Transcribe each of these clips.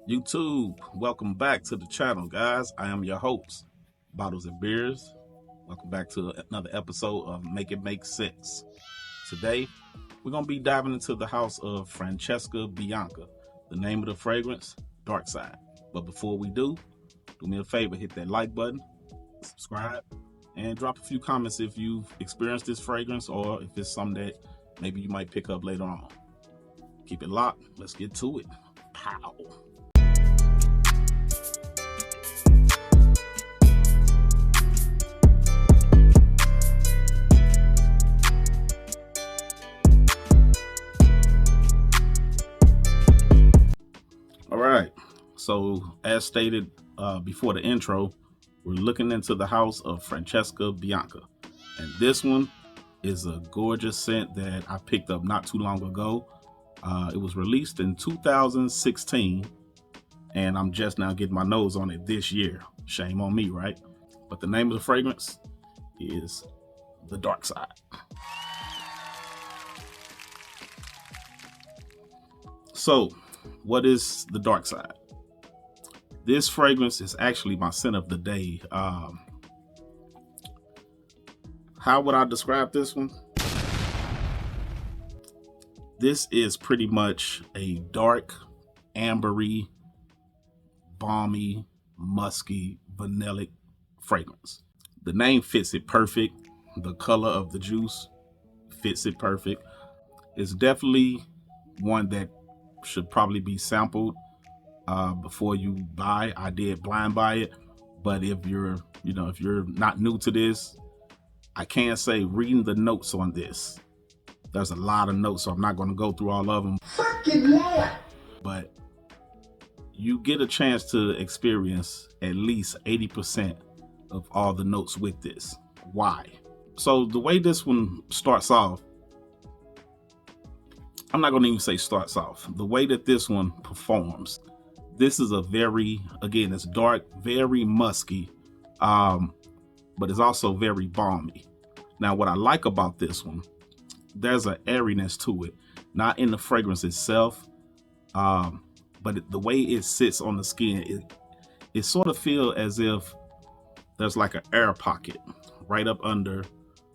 YouTube, welcome back to the channel, guys. I am your host, Bottles and Beers. Welcome back to another episode of Make It Make Sense. Today, we're going to be diving into the house of Francesca Bianchi. The name of the fragrance, DARKSIDE. But before we do me a favor, hit that like button, subscribe, and drop a few comments if you've experienced this fragrance or if it's something that maybe you might pick up later on. Keep it locked. Let's get to it. Pow. All right, so as stated before the intro, we're looking into the house of Francesca Bianchi. And this one is a gorgeous scent that I picked up not too long ago. It was released in 2016, and I'm just now getting my nose on it this year. Shame on me, right? But the name of the fragrance is the DARKSIDE. So, what is the DARKSIDE? This fragrance is actually my scent of the day. How would I describe this one? This is pretty much a dark, ambery, balmy, musky, vanillic fragrance. The name fits it perfect. The color of the juice fits it perfect. It's definitely one that should probably be sampled before you buy. I did blind buy it, but if you're not new to this, I can say reading the notes on this. There's a lot of notes, so I'm not going to go through all of them. Fucking Lord. But you get a chance to experience at least 80% of all the notes with this. Why? So the way this one starts off, I'm not going to even say starts off. The way that this one performs, this is a very, again, it's dark, very musky, but it's also very balmy. Now, what I like about this one, there's an airiness to it, not in the fragrance itself, but the way it sits on the skin, it sort of feels as if there's like an air pocket right up under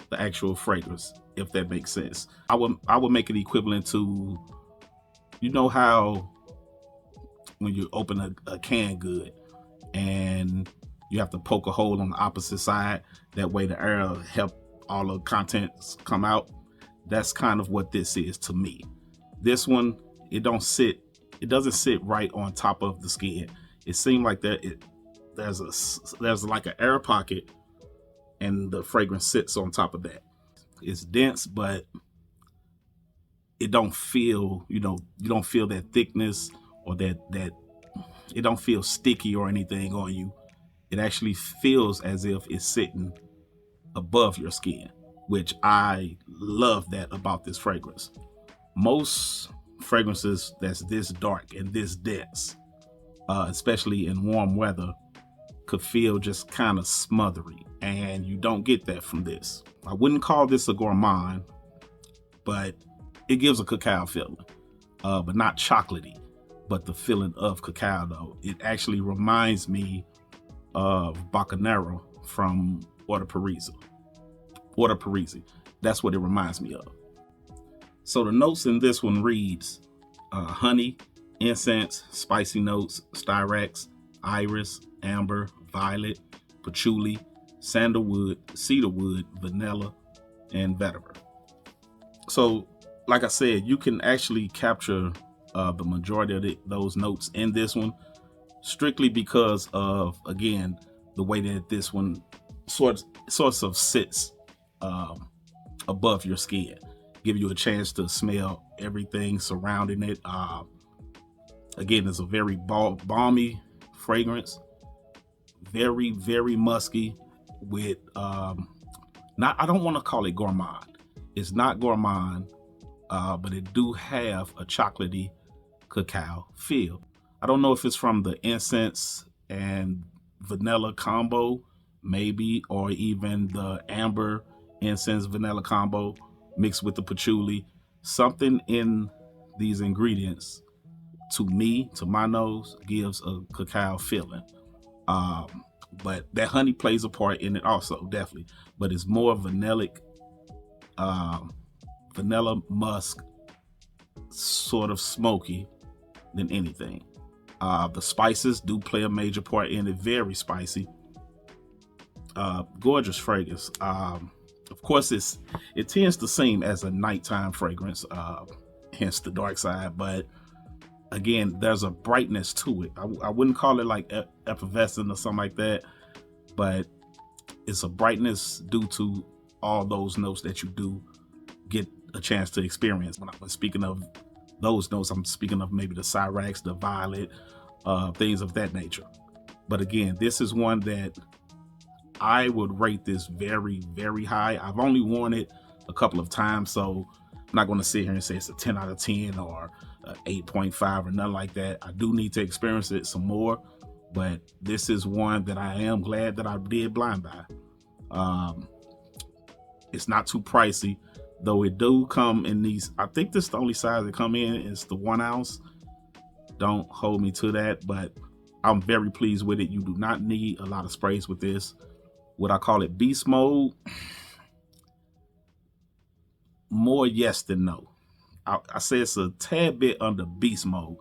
the actual fragrance, if that makes sense. I would make it equivalent to, you know how when you open a canned good and you have to poke a hole on the opposite side, that way the air will help all the contents come out. That's kind of what this is to me. This one, it doesn't sit right on top of the skin. It seems like there's like an air pocket and the fragrance sits on top of that. It's dense, but it don't feel, you don't feel that thickness or that it don't feel sticky or anything on you. It actually feels as if it's sitting above your skin, which I love that about this fragrance. Most fragrances that's this dark and this dense, especially in warm weather, could feel just kind of smothery, and you don't get that from this. I wouldn't call this a gourmand, but it gives a cacao feeling, but not chocolatey, but the feeling of cacao though. It actually reminds me of Bacanero from Order Parisi. That's what it reminds me of. So the notes in this one reads honey, incense, spicy notes, styrax, iris, amber, violet, patchouli, sandalwood, cedarwood, vanilla, and vetiver. So like I said, you can actually capture the majority of those notes in this one, strictly because of, again, the way that this one sorts of sits above your skin, give you a chance to smell everything surrounding it. Again, it's a very balmy fragrance, very, very musky with I don't want to call it gourmand. It's not gourmand, but it do have a chocolatey cacao feel. I don't know if it's from the incense and vanilla combo, maybe, or even the amber incense vanilla combo mixed with the patchouli. Something in these ingredients to me, to my nose, gives a cacao feeling. But that honey plays a part in it also, definitely. But it's more vanillic, vanilla musk, sort of smoky than anything. The spices do play a major part in it, very spicy. Gorgeous fragrance. Of course, it tends to seem as a nighttime fragrance, hence the dark side. But again, there's a brightness to it. I wouldn't call it like effervescent or something like that, but it's a brightness due to all those notes that you do get a chance to experience. When I'm speaking of those notes, I'm speaking of maybe the Cyrax, the violet, things of that nature. But again, this is one that I would rate this very, very high. I've only worn it a couple of times, so I'm not going to sit here and say it's a 10 out of 10 or 8.5 or nothing like that. I do need to experience it some more, but this is one that I am glad that I did blind buy. It's not too pricey, though it do come in these. I think this is the only size that come in is the 1 ounce. Don't hold me to that, but I'm very pleased with it. You do not need a lot of sprays with this. Would I call it beast mode? More yes than no. I say it's a tad bit under beast mode.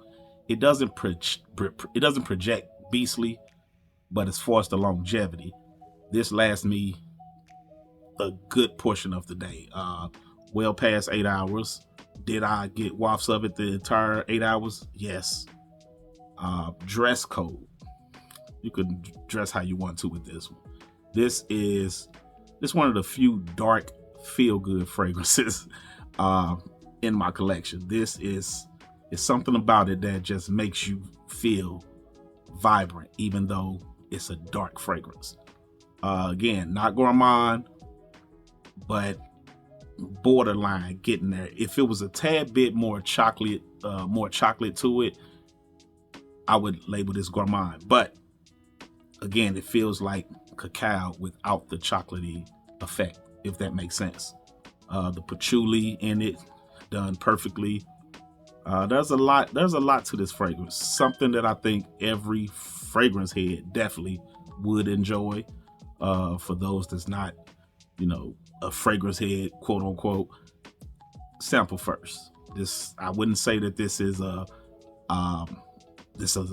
It doesn't project beastly, but as far as the longevity, this lasts me a good portion of the day. Well past 8 hours. Did I get wafts of it the entire 8 hours? Yes. Dress code. You could dress how you want to with this one. This is one of the few dark feel-good fragrances in my collection. This is something about it that just makes you feel vibrant, even though it's a dark fragrance. Again, not gourmand, but borderline getting there. If it was a tad bit more chocolate to it, I would label this gourmand. But again, it feels like cacao without the chocolatey effect, if that makes sense. The patchouli in it done perfectly. There's a lot to this fragrance. Something that I think every fragrance head definitely would enjoy. For those that's not, a fragrance head, quote unquote, sample first. I wouldn't say that this is a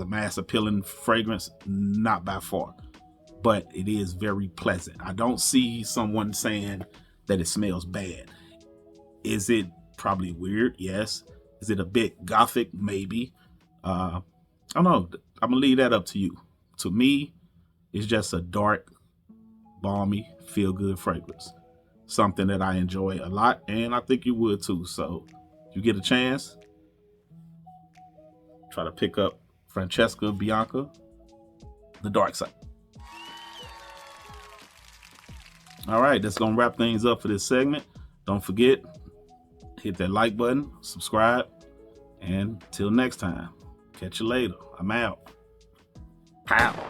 mass appealing fragrance, not by far, but it is very pleasant. I don't see someone saying that it smells bad. Is it probably weird? Yes. Is it a bit gothic? Maybe. I don't know. I'm gonna leave that up to you. To me, it's just a dark, balmy, feel-good fragrance. Something that I enjoy a lot, and I think you would too. So if you get a chance, try to pick up Francesca Bianchi, the Dark Side. All right, that's gonna wrap things up for this segment. Don't forget, hit that like button, subscribe, and till next time, catch you later. I'm out. Pow.